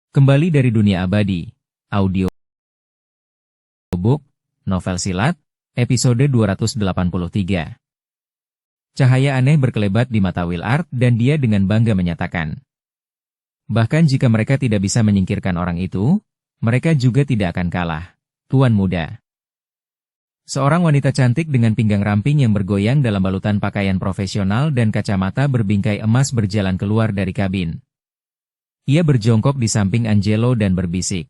Kembali dari dunia abadi, audiobook, novel silat, episode 283. Cahaya aneh berkelebat di mata Willard dan dia dengan bangga menyatakan. Bahkan jika mereka tidak bisa menyingkirkan orang itu, mereka juga tidak akan kalah. Tuan muda. Seorang wanita cantik dengan pinggang ramping yang bergoyang dalam balutan pakaian profesional dan kacamata berbingkai emas berjalan keluar dari kabin. Ia berjongkok di samping Angelo dan berbisik.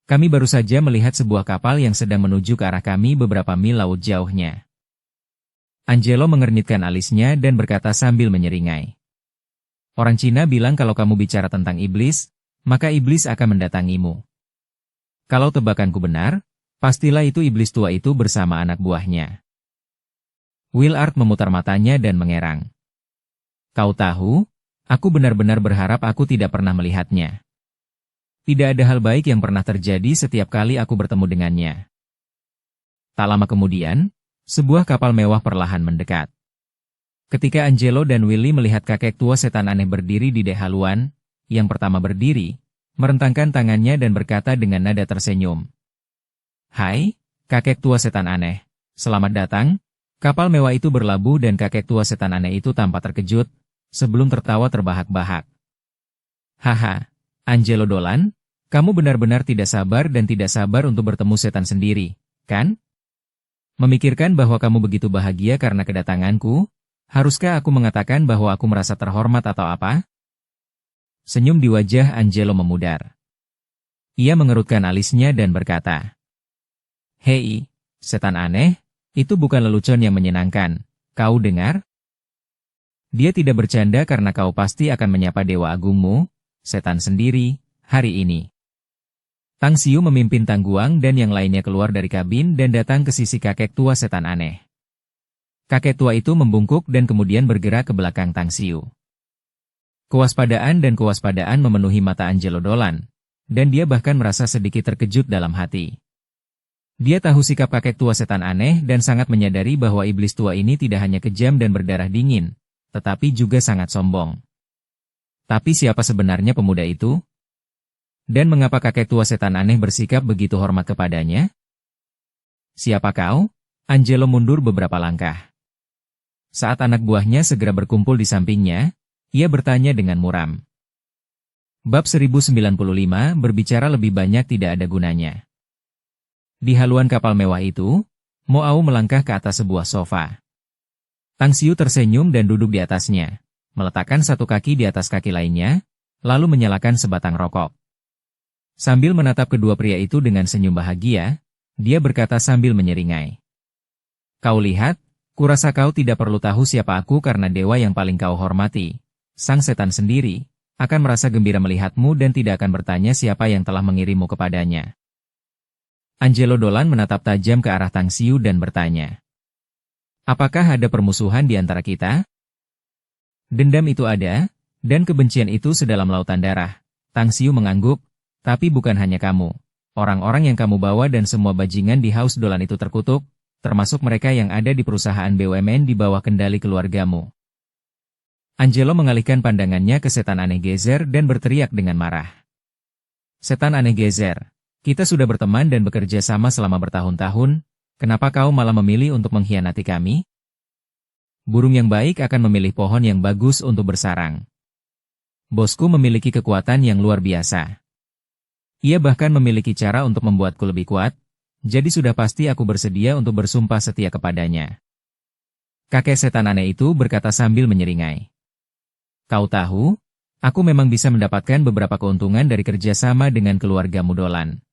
Kami baru saja melihat sebuah kapal yang sedang menuju ke arah kami beberapa mil laut jauhnya. Angelo mengernyitkan alisnya dan berkata sambil menyeringai. Orang Cina bilang kalau kamu bicara tentang iblis, maka iblis akan mendatangimu. Kalau tebakanku benar, pastilah itu iblis tua itu bersama anak buahnya. Willard memutar matanya dan mengerang. Kau tahu? Aku benar-benar berharap aku tidak pernah melihatnya. Tidak ada hal baik yang pernah terjadi setiap kali aku bertemu dengannya. Tak lama kemudian, sebuah kapal mewah perlahan mendekat. Ketika Angelo dan Willy melihat kakek tua setan aneh berdiri di dek haluan, yang pertama berdiri, merentangkan tangannya dan berkata dengan nada tersenyum. Hai, kakek tua setan aneh, selamat datang. Kapal mewah itu berlabuh dan kakek tua setan aneh itu tampak terkejut, sebelum tertawa terbahak-bahak. Haha, Angelo Dolan, kamu benar-benar tidak sabar dan tidak sabar untuk bertemu setan sendiri, kan? Memikirkan bahwa kamu begitu bahagia karena kedatanganku, haruskah aku mengatakan bahwa aku merasa terhormat atau apa? Senyum di wajah Angelo memudar. Ia mengerutkan alisnya dan berkata, Hei, setan aneh, itu bukan lelucon yang menyenangkan, kau dengar? Dia tidak bercanda karena kau pasti akan menyapa Dewa Agungmu, setan sendiri, hari ini. Tang Xiu memimpin Tang Guang dan yang lainnya keluar dari kabin dan datang ke sisi kakek tua setan aneh. Kakek tua itu membungkuk dan kemudian bergerak ke belakang Tang Xiu. Kewaspadaan dan kewaspadaan memenuhi mata Angelo Dolan, dan dia bahkan merasa sedikit terkejut dalam hati. Dia tahu sikap kakek tua setan aneh dan sangat menyadari bahwa iblis tua ini tidak hanya kejam dan berdarah dingin, tetapi juga sangat sombong. Tapi siapa sebenarnya pemuda itu? Dan mengapa kakek tua setan aneh bersikap begitu hormat kepadanya? Siapa kau? Angelo mundur beberapa langkah. Saat anak buahnya segera berkumpul di sampingnya, ia bertanya dengan muram. Bab 1095 berbicara lebih banyak tidak ada gunanya. Di haluan kapal mewah itu, Mo Au melangkah ke atas sebuah sofa. Tang Xiu tersenyum dan duduk di atasnya, meletakkan satu kaki di atas kaki lainnya, lalu menyalakan sebatang rokok. Sambil menatap kedua pria itu dengan senyum bahagia, dia berkata sambil menyeringai. Kau lihat, kurasa kau tidak perlu tahu siapa aku karena dewa yang paling kau hormati, sang setan sendiri, akan merasa gembira melihatmu dan tidak akan bertanya siapa yang telah mengirimmu kepadanya. Angelo Dolan menatap tajam ke arah Tang Xiu dan bertanya. Apakah ada permusuhan di antara kita? Dendam itu ada, dan kebencian itu sedalam lautan darah. Tang Xiu mengangguk, tapi bukan hanya kamu. Orang-orang yang kamu bawa dan semua bajingan di Haus Dolan itu terkutuk, termasuk mereka yang ada di perusahaan BUMN di bawah kendali keluargamu. Angelo mengalihkan pandangannya ke setan aneh gezer dan berteriak dengan marah. Setan aneh gezer, kita sudah berteman dan bekerja sama selama bertahun-tahun, kenapa kau malah memilih untuk mengkhianati kami? Burung yang baik akan memilih pohon yang bagus untuk bersarang. Bosku memiliki kekuatan yang luar biasa. Ia bahkan memiliki cara untuk membuatku lebih kuat, jadi sudah pasti aku bersedia untuk bersumpah setia kepadanya. Kakek setan aneh itu berkata sambil menyeringai. Kau tahu, aku memang bisa mendapatkan beberapa keuntungan dari kerjasama dengan keluargamu Dolan.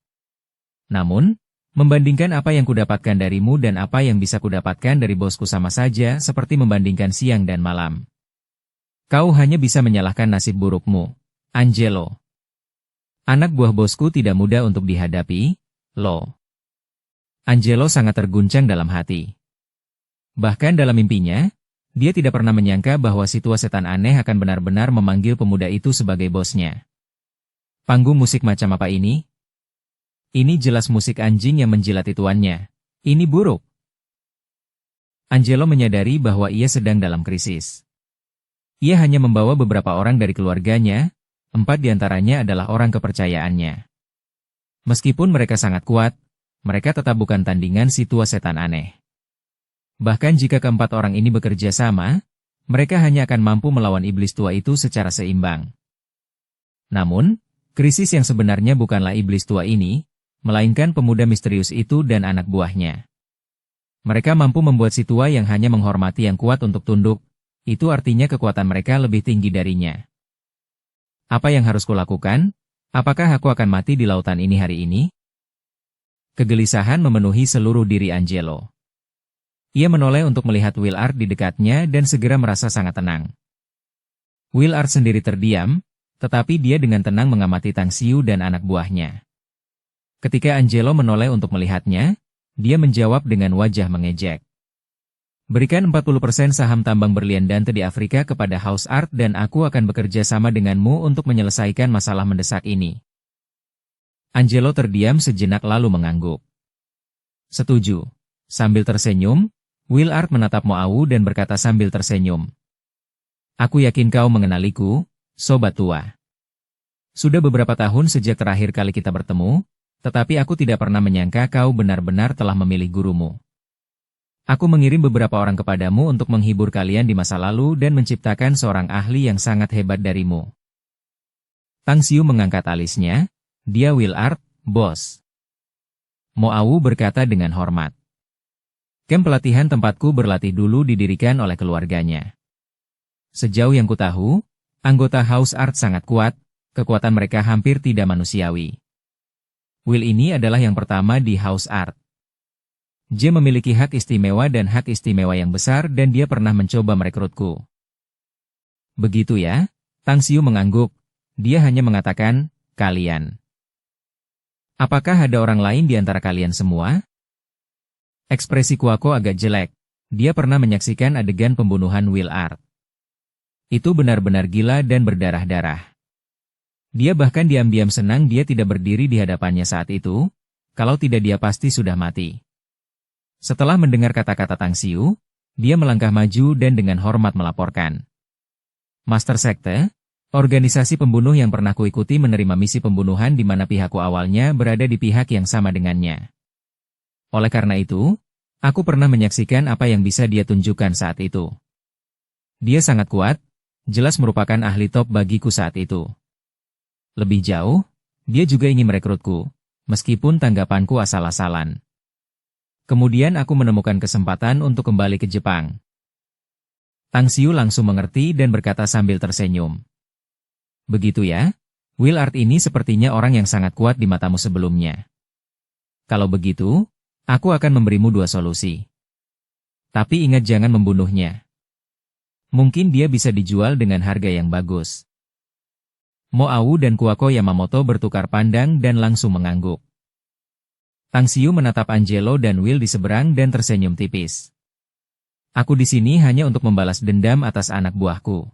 Namun, membandingkan apa yang kudapatkan darimu dan apa yang bisa kudapatkan dari bosku sama saja seperti membandingkan siang dan malam. Kau hanya bisa menyalahkan nasib burukmu, Angelo. Anak buah bosku tidak mudah untuk dihadapi, loh. Angelo sangat terguncang dalam hati. Bahkan dalam mimpinya, dia tidak pernah menyangka bahwa si tua setan aneh akan benar-benar memanggil pemuda itu sebagai bosnya. Panggung musik macam apa ini? Ini jelas musik anjing yang menjilati tuannya. Ini buruk. Angelo menyadari bahwa ia sedang dalam krisis. Ia hanya membawa beberapa orang dari keluarganya, 4 diantaranya adalah orang kepercayaannya. Meskipun mereka sangat kuat, mereka tetap bukan tandingan si tua setan aneh. Bahkan jika keempat orang ini bekerja sama, mereka hanya akan mampu melawan iblis tua itu secara seimbang. Namun, krisis yang sebenarnya bukanlah iblis tua ini, melainkan pemuda misterius itu dan anak buahnya. Mereka mampu membuat si tua yang hanya menghormati yang kuat untuk tunduk, itu artinya kekuatan mereka lebih tinggi darinya. Apa yang harus kulakukan? Apakah aku akan mati di lautan ini hari ini? Kegelisahan memenuhi seluruh diri Angelo. Ia menoleh untuk melihat Willard di dekatnya dan segera merasa sangat tenang. Willard sendiri terdiam, tetapi dia dengan tenang mengamati Tang Xiu dan anak buahnya. Ketika Angelo menoleh untuk melihatnya, dia menjawab dengan wajah mengejek. Berikan 40% saham tambang berlian Dante di Afrika kepada House Art dan aku akan bekerja sama denganmu untuk menyelesaikan masalah mendesak ini. Angelo terdiam sejenak lalu mengangguk. Setuju. Sambil tersenyum, Willard menatap Moawu dan berkata sambil tersenyum. Aku yakin kau mengenaliku, sobat tua. Sudah beberapa tahun sejak terakhir kali kita bertemu, tetapi aku tidak pernah menyangka kau benar-benar telah memilih gurumu. Aku mengirim beberapa orang kepadamu untuk menghibur kalian di masa lalu dan menciptakan seorang ahli yang sangat hebat darimu. Tang Xiu mengangkat alisnya, dia Willard, bos. Moawu berkata dengan hormat. Kem pelatihan tempatku berlatih dulu didirikan oleh keluarganya. Sejauh yang kutahu, anggota House Art sangat kuat, kekuatan mereka hampir tidak manusiawi. Will ini adalah yang pertama di House Art. Dia memiliki hak istimewa dan hak istimewa yang besar dan dia pernah mencoba merekrutku. Begitu ya? Tang Xiu mengangguk. Dia hanya mengatakan, kalian. Apakah ada orang lain di antara kalian semua? Ekspresi Kuako agak jelek. Dia pernah menyaksikan adegan pembunuhan Willard. Itu benar-benar gila dan berdarah-darah. Dia bahkan diam-diam senang dia tidak berdiri di hadapannya saat itu, kalau tidak dia pasti sudah mati. Setelah mendengar kata-kata Tang Xiu, dia melangkah maju dan dengan hormat melaporkan. Master Sekte, organisasi pembunuh yang pernah kuikuti menerima misi pembunuhan di mana pihakku awalnya berada di pihak yang sama dengannya. Oleh karena itu, aku pernah menyaksikan apa yang bisa dia tunjukkan saat itu. Dia sangat kuat, jelas merupakan ahli top bagiku saat itu. Lebih jauh, dia juga ingin merekrutku, meskipun tanggapanku asal-asalan. Kemudian aku menemukan kesempatan untuk kembali ke Jepang. Tang Xiu langsung mengerti dan berkata sambil tersenyum. Begitu ya? Willard ini sepertinya orang yang sangat kuat di matamu sebelumnya. Kalau begitu, aku akan memberimu 2 solusi. Tapi ingat jangan membunuhnya. Mungkin dia bisa dijual dengan harga yang bagus. Moawu dan Kuako Yamamoto bertukar pandang dan langsung mengangguk. Tang Xiu menatap Angelo dan Will di seberang dan tersenyum tipis. Aku di sini hanya untuk membalas dendam atas anak buahku.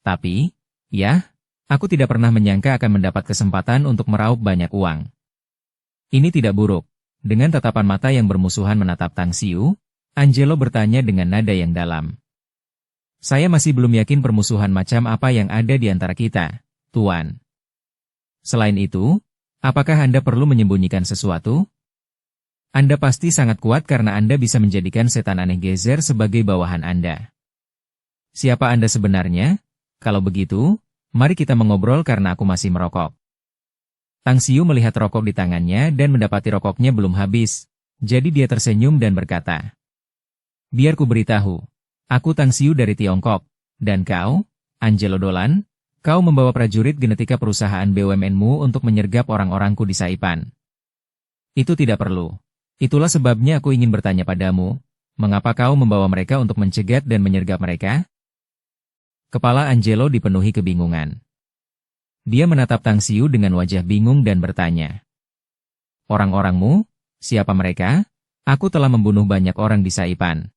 Tapi, ya, aku tidak pernah menyangka akan mendapat kesempatan untuk meraup banyak uang. Ini tidak buruk. Dengan tatapan mata yang bermusuhan menatap Tang Xiu, Angelo bertanya dengan nada yang dalam. Saya masih belum yakin permusuhan macam apa yang ada di antara kita, Tuan. Selain itu, apakah Anda perlu menyembunyikan sesuatu? Anda pasti sangat kuat karena Anda bisa menjadikan setan aneh gezer sebagai bawahan Anda. Siapa Anda sebenarnya? Kalau begitu, mari kita mengobrol karena aku masih merokok. Tang Xiu melihat rokok di tangannya dan mendapati rokoknya belum habis, jadi dia tersenyum dan berkata, biar ku beritahu, aku Tang Xiu dari Tiongkok, dan kau, Angelo Dolan, kau membawa prajurit genetika perusahaan BUMN-mu untuk menyergap orang-orangku di Saipan. Itu tidak perlu. Itulah sebabnya aku ingin bertanya padamu, mengapa kau membawa mereka untuk mencegat dan menyergap mereka? Kepala Angelo dipenuhi kebingungan. Dia menatap Tang Xiu dengan wajah bingung dan bertanya. Orang-orangmu? Siapa mereka? Aku telah membunuh banyak orang di Saipan.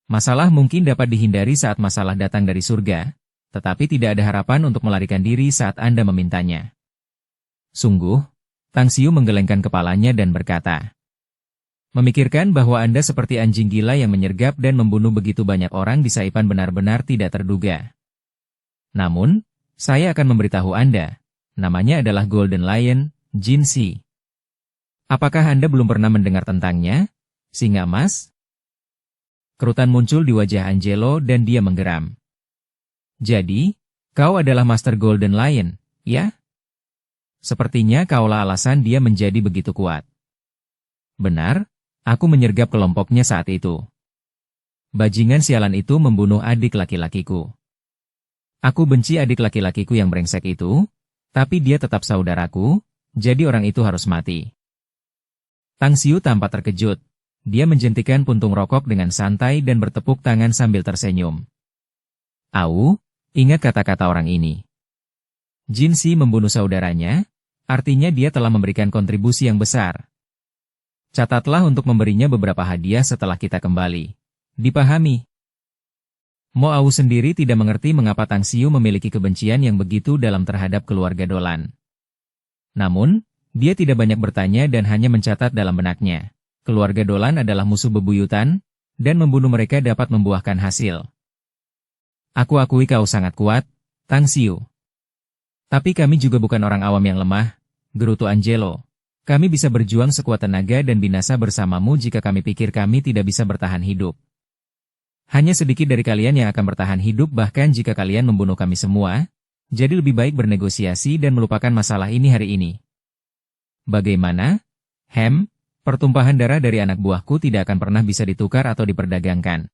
Masalah mungkin dapat dihindari saat masalah datang dari surga, tetapi tidak ada harapan untuk melarikan diri saat Anda memintanya. Sungguh, Tang Xiu menggelengkan kepalanya dan berkata, memikirkan bahwa Anda seperti anjing gila yang menyergap dan membunuh begitu banyak orang di Saipan benar-benar tidak terduga. Namun, Saya akan memberitahu Anda. Namanya adalah Golden Lion, Jin Si. Apakah Anda belum pernah mendengar tentangnya? Singa emas? Kerutan muncul di wajah Angelo dan dia menggeram. Jadi, kau adalah Master Golden Lion, ya? Sepertinya kaulah alasan dia menjadi begitu kuat. Benar, aku menyergap kelompoknya saat itu. Bajingan sialan itu membunuh adik laki-lakiku. Aku benci adik laki-lakiku yang brengsek itu, tapi dia tetap saudaraku, jadi orang itu harus mati. Tang Xiu tampak terkejut. Dia menjentikan puntung rokok dengan santai dan bertepuk tangan sambil tersenyum. Au, ingat kata-kata orang ini. Jin Si membunuh saudaranya, artinya dia telah memberikan kontribusi yang besar. Catatlah untuk memberinya beberapa hadiah setelah kita kembali. Dipahami. Mo Au sendiri tidak mengerti mengapa Tang Xiu memiliki kebencian yang begitu dalam terhadap keluarga Dolan. Namun, dia tidak banyak bertanya dan hanya mencatat dalam benaknya. Keluarga Dolan adalah musuh bebuyutan, dan membunuh mereka dapat membuahkan hasil. Aku akui kau sangat kuat, Tang Xiu. Tapi kami juga bukan orang awam yang lemah, gerutu Angelo. Kami bisa berjuang sekuat tenaga dan binasa bersamamu jika kami pikir kami tidak bisa bertahan hidup. Hanya sedikit dari kalian yang akan bertahan hidup bahkan jika kalian membunuh kami semua, jadi lebih baik bernegosiasi dan melupakan masalah ini hari ini. Bagaimana? Pertumpahan darah dari anak buahku tidak akan pernah bisa ditukar atau diperdagangkan.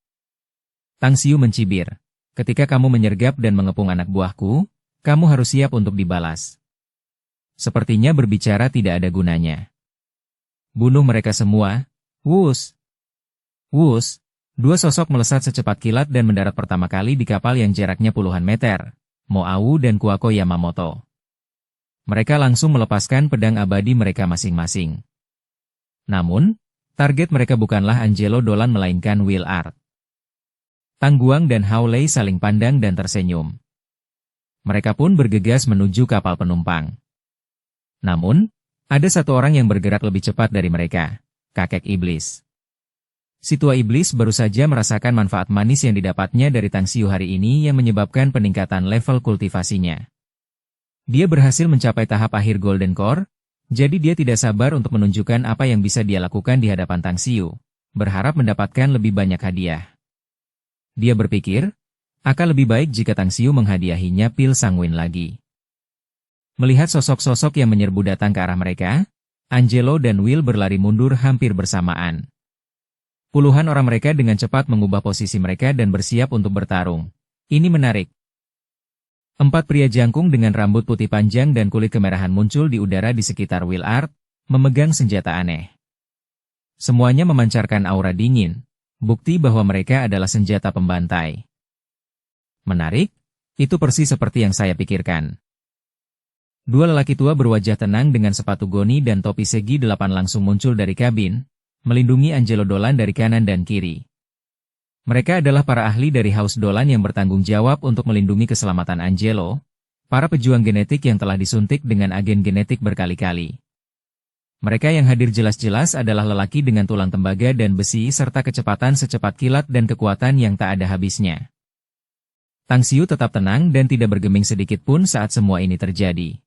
Tang Xiu mencibir. Ketika kamu menyergap dan mengepung anak buahku, kamu harus siap untuk dibalas. Sepertinya berbicara tidak ada gunanya. Bunuh mereka semua. Wus! Wus! Dua sosok melesat secepat kilat dan mendarat pertama kali di kapal yang jaraknya puluhan meter, Mo Au dan Kuako Yamamoto. Mereka langsung melepaskan pedang abadi mereka masing-masing. Namun, target mereka bukanlah Angelo Dolan melainkan Will Art. Tang Guang dan Hao Lei saling pandang dan tersenyum. Mereka pun bergegas menuju kapal penumpang. Namun, ada satu orang yang bergerak lebih cepat dari mereka, kakek iblis. Si tua iblis baru saja merasakan manfaat manis yang didapatnya dari Tang Xiu hari ini yang menyebabkan peningkatan level kultivasinya. Dia berhasil mencapai tahap akhir Golden Core, jadi dia tidak sabar untuk menunjukkan apa yang bisa dia lakukan di hadapan Tang Xiu, berharap mendapatkan lebih banyak hadiah. Dia berpikir, akan lebih baik jika Tang Xiu menghadiahinya pil sanguin lagi. Melihat sosok-sosok yang menyerbu datang ke arah mereka, Angelo dan Will berlari mundur hampir bersamaan. Puluhan orang mereka dengan cepat mengubah posisi mereka dan bersiap untuk bertarung. Ini menarik. 4 pria jangkung dengan rambut putih panjang dan kulit kemerahan muncul di udara di sekitar Will Art, memegang senjata aneh. Semuanya memancarkan aura dingin, bukti bahwa mereka adalah senjata pembantai. Menarik? Itu persis seperti yang saya pikirkan. Dua lelaki tua berwajah tenang dengan sepatu goni dan topi segi 8 langsung muncul dari kabin, melindungi Angelo Dolan dari kanan dan kiri. Mereka adalah para ahli dari House Dolan yang bertanggung jawab untuk melindungi keselamatan Angelo, para pejuang genetik yang telah disuntik dengan agen genetik berkali-kali. Mereka yang hadir jelas-jelas adalah lelaki dengan tulang tembaga dan besi serta kecepatan secepat kilat dan kekuatan yang tak ada habisnya. Tang Xiu tetap tenang dan tidak bergeming sedikit pun saat semua ini terjadi.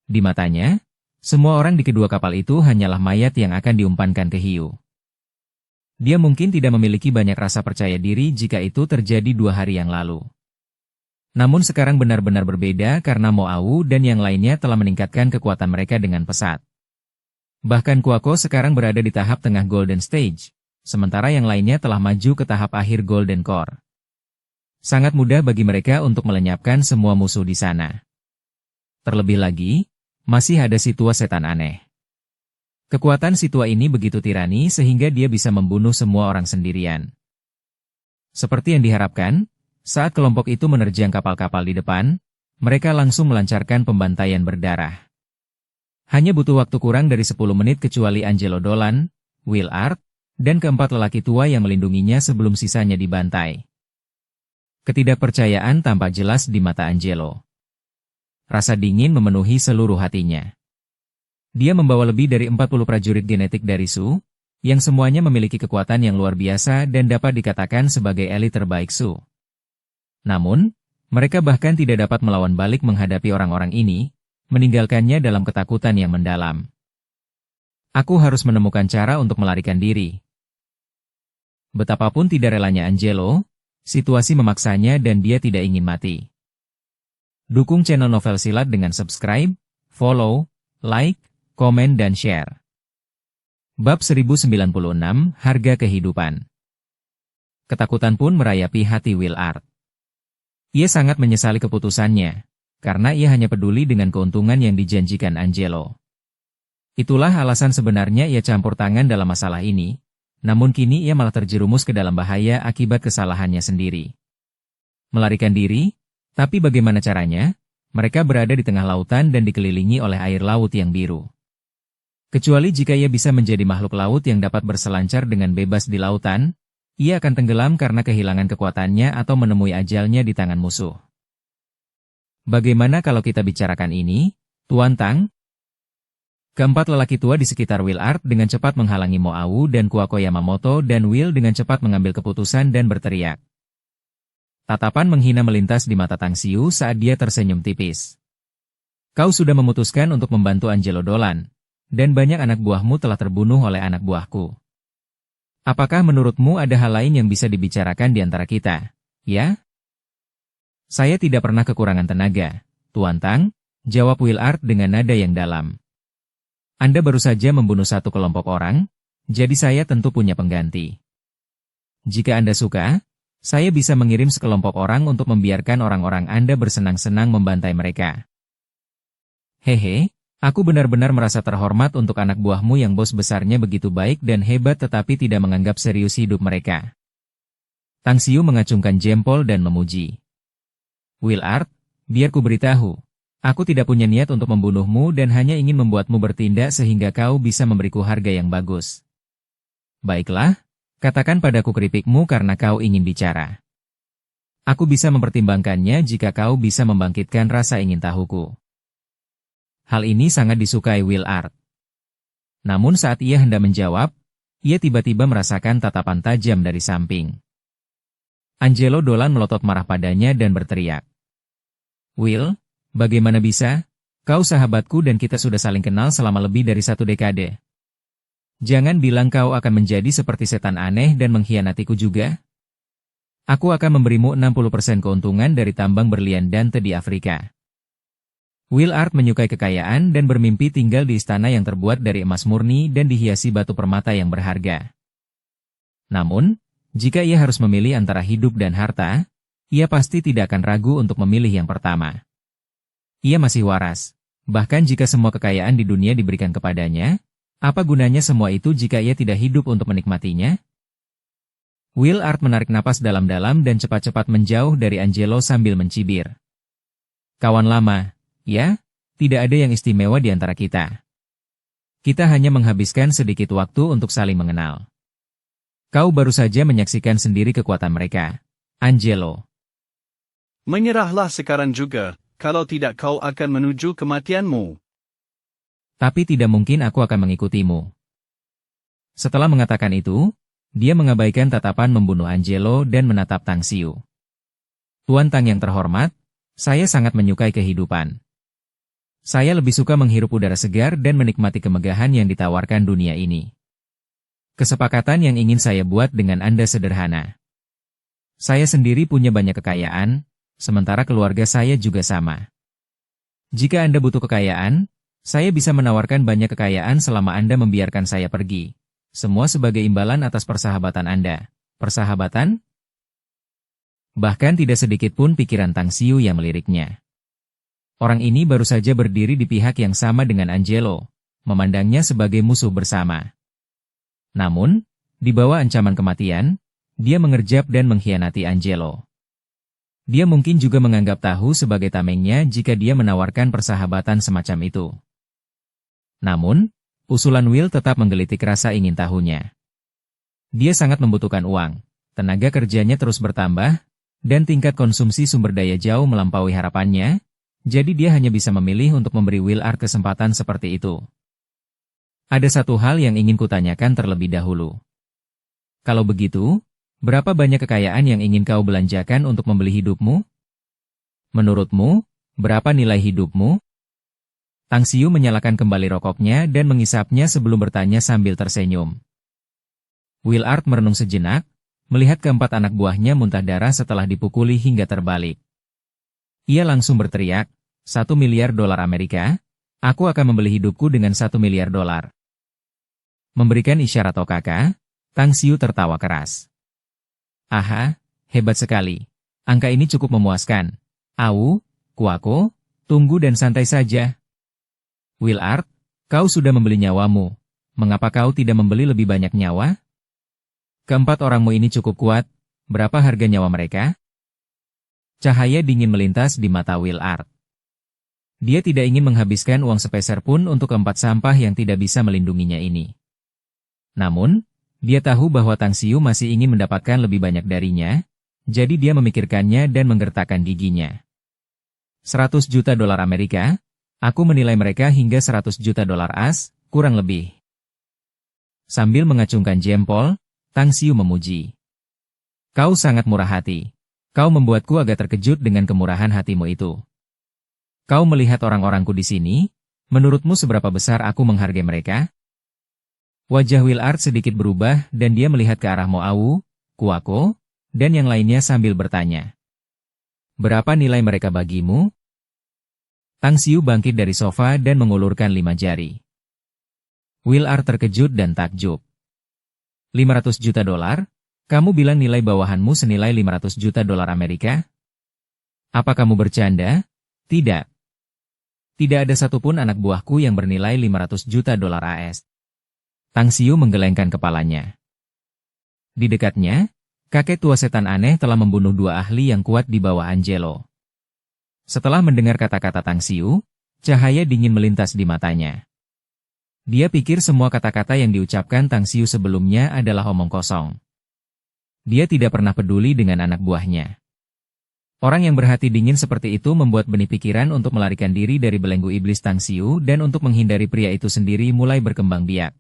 Di matanya, semua orang di kedua kapal itu hanyalah mayat yang akan diumpankan ke hiu. Dia mungkin tidak memiliki banyak rasa percaya diri jika itu terjadi 2 hari yang lalu. Namun sekarang benar-benar berbeda karena Mo Au dan yang lainnya telah meningkatkan kekuatan mereka dengan pesat. Bahkan Kuako sekarang berada di tahap tengah Golden Stage, sementara yang lainnya telah maju ke tahap akhir Golden Core. Sangat mudah bagi mereka untuk melenyapkan semua musuh di sana. Terlebih lagi, masih ada si tua setan aneh. Kekuatan si tua ini begitu tirani sehingga dia bisa membunuh semua orang sendirian. Seperti yang diharapkan, saat kelompok itu menerjang kapal-kapal di depan, mereka langsung melancarkan pembantaian berdarah. Hanya butuh waktu kurang dari 10 menit kecuali Angelo Dolan, Will Art, dan keempat lelaki tua yang melindunginya sebelum sisanya dibantai. Ketidakpercayaan tampak jelas di mata Angelo. Rasa dingin memenuhi seluruh hatinya. Dia membawa lebih dari 40 prajurit genetik dari Su, yang semuanya memiliki kekuatan yang luar biasa dan dapat dikatakan sebagai elit terbaik Su. Namun, Mereka bahkan tidak dapat melawan balik menghadapi orang-orang ini, meninggalkannya dalam ketakutan yang mendalam. Aku harus menemukan cara untuk melarikan diri. Betapapun tidak relanya Angelo, situasi memaksanya dan dia tidak ingin mati. Dukung channel Novel Silat dengan subscribe, follow, like, komen dan share. Bab 1096, Harga Kehidupan. Ketakutan pun merayapi hati Willard. Ia sangat menyesali keputusannya, karena ia hanya peduli dengan keuntungan yang dijanjikan Angelo. Itulah alasan sebenarnya ia campur tangan dalam masalah ini, namun kini ia malah terjerumus ke dalam bahaya akibat kesalahannya sendiri. Melarikan diri? Tapi bagaimana caranya? Mereka berada di tengah lautan dan dikelilingi oleh air laut yang biru. Kecuali jika ia bisa menjadi makhluk laut yang dapat berselancar dengan bebas di lautan, ia akan tenggelam karena kehilangan kekuatannya atau menemui ajalnya di tangan musuh. Bagaimana kalau kita bicarakan ini, Tuan Tang? Keempat lelaki tua di sekitar Willard dengan cepat menghalangi Mo Au dan Kuako Yamamoto dan Will dengan cepat mengambil keputusan dan berteriak. Tatapan menghina melintas di mata Tang Xiu saat dia tersenyum tipis. Kau sudah memutuskan untuk membantu Angelo Dolan, dan banyak anak buahmu telah terbunuh oleh anak buahku. Apakah menurutmu ada hal lain yang bisa dibicarakan di antara kita, ya? Saya tidak pernah kekurangan tenaga, Tuan Tang, jawab Willard dengan nada yang dalam. Anda baru saja membunuh satu kelompok orang, jadi saya tentu punya pengganti. Jika Anda suka, saya bisa mengirim sekelompok orang untuk membiarkan orang-orang Anda bersenang-senang membantai mereka. Hehe, aku benar-benar merasa terhormat untuk anak buahmu yang bos besarnya begitu baik dan hebat tetapi tidak menganggap serius hidup mereka. Tang Xiu mengacungkan jempol dan memuji. Willard, biar ku beritahu. Aku tidak punya niat untuk membunuhmu dan hanya ingin membuatmu bertindak sehingga kau bisa memberiku harga yang bagus. Baiklah, katakan padaku keripikmu karena kau ingin bicara. Aku bisa mempertimbangkannya jika kau bisa membangkitkan rasa ingin tahuku. Hal ini sangat disukai Willard. Namun saat ia hendak menjawab, ia tiba-tiba merasakan tatapan tajam dari samping. Angelo Dolan melotot marah padanya dan berteriak. Will, bagaimana bisa? Kau sahabatku dan kita sudah saling kenal selama lebih dari 1 dekade. Jangan bilang kau akan menjadi seperti setan aneh dan mengkhianatiku juga. Aku akan memberimu 60% keuntungan dari tambang berlian Dante di Afrika. Willard menyukai kekayaan dan bermimpi tinggal di istana yang terbuat dari emas murni dan dihiasi batu permata yang berharga. Namun, jika ia harus memilih antara hidup dan harta, ia pasti tidak akan ragu untuk memilih yang pertama. Ia masih waras. Bahkan jika semua kekayaan di dunia diberikan kepadanya, apa gunanya semua itu jika ia tidak hidup untuk menikmatinya? Willard menarik napas dalam-dalam dan cepat-cepat menjauh dari Angelo sambil mencibir. Kawan lama, ya? Tidak ada yang istimewa di antara kita. Kita hanya menghabiskan sedikit waktu untuk saling mengenal. Kau baru saja menyaksikan sendiri kekuatan mereka, Angelo. Menyerahlah sekarang juga, kalau tidak kau akan menuju kematianmu. Tapi tidak mungkin aku akan mengikutimu. Setelah mengatakan itu, dia mengabaikan tatapan membunuh Angelo dan menatap Tang Xiu. Tuan Tang yang terhormat, saya sangat menyukai kehidupan. Saya lebih suka menghirup udara segar dan menikmati kemegahan yang ditawarkan dunia ini. Kesepakatan yang ingin saya buat dengan Anda sederhana. Saya sendiri punya banyak kekayaan, sementara keluarga saya juga sama. Jika Anda butuh kekayaan, saya bisa menawarkan banyak kekayaan selama Anda membiarkan saya pergi. Semua sebagai imbalan atas persahabatan Anda. Persahabatan? Bahkan tidak sedikit pun pikiran Tang Xiu yang meliriknya. Orang ini baru saja berdiri di pihak yang sama dengan Angelo, memandangnya sebagai musuh bersama. Namun, di bawah ancaman kematian, dia mengerjap dan mengkhianati Angelo. Dia mungkin juga menganggap tahu sebagai tamengnya jika dia menawarkan persahabatan semacam itu. Namun, usulan Will tetap menggelitik rasa ingin tahunya. Dia sangat membutuhkan uang, tenaga kerjanya terus bertambah, dan tingkat konsumsi sumber daya jauh melampaui harapannya, jadi dia hanya bisa memilih untuk memberi Willard kesempatan seperti itu. Ada satu hal yang ingin kutanyakan terlebih dahulu. Kalau begitu, berapa banyak kekayaan yang ingin kau belanjakan untuk membeli hidupmu? Menurutmu, berapa nilai hidupmu? Tang Xiu menyalakan kembali rokoknya dan mengisapnya sebelum bertanya sambil tersenyum. Willard merenung sejenak, melihat keempat anak buahnya muntah darah setelah dipukuli hingga terbalik. Ia langsung berteriak, $1 miliar Amerika? Aku akan membeli hidupku dengan $1 miliar. Memberikan isyarat OKK, Tang Xiu tertawa keras. Aha, hebat sekali. Angka ini cukup memuaskan. Au, Kuako, tunggu dan santai saja. Willard, kau sudah membeli nyawamu. Mengapa kau tidak membeli lebih banyak nyawa? Keempat orangmu ini cukup kuat. Berapa harga nyawa mereka? Cahaya dingin melintas di mata Willard. Dia tidak ingin menghabiskan uang sepeser pun untuk keempat sampah yang tidak bisa melindunginya ini. Namun, dia tahu bahwa Tang Xiu masih ingin mendapatkan lebih banyak darinya, jadi dia memikirkannya dan menggertakkan giginya. $100 juta Amerika? Aku menilai mereka hingga $100 juta AS, kurang lebih. Sambil mengacungkan jempol, Tang Xiu memuji. Kau sangat murah hati. Kau membuatku agak terkejut dengan kemurahan hatimu itu. Kau melihat orang-orangku di sini? Menurutmu seberapa besar aku menghargai mereka? Wajah Willard sedikit berubah dan dia melihat ke arah Mo Au, Kuako, dan yang lainnya sambil bertanya. Berapa nilai mereka bagimu? Tang Xiu bangkit dari sofa dan mengulurkan 5 jari. Willard terkejut dan takjub. $500 juta? Kamu bilang nilai bawahanmu senilai $500 juta Amerika? Apa kamu bercanda? Tidak. Tidak ada satupun anak buahku yang bernilai $500 juta AS. Tang Xiu menggelengkan kepalanya. Di dekatnya, kakek tua setan aneh telah membunuh 2 ahli yang kuat di bawah Angelo. Setelah mendengar kata-kata Tang Xiu, cahaya dingin melintas di matanya. Dia pikir semua kata-kata yang diucapkan Tang Xiu sebelumnya adalah omong kosong. Dia tidak pernah peduli dengan anak buahnya. Orang yang berhati dingin seperti itu membuat benih pikiran untuk melarikan diri dari belenggu iblis Tang Xiu dan untuk menghindari pria itu sendiri mulai berkembang biak.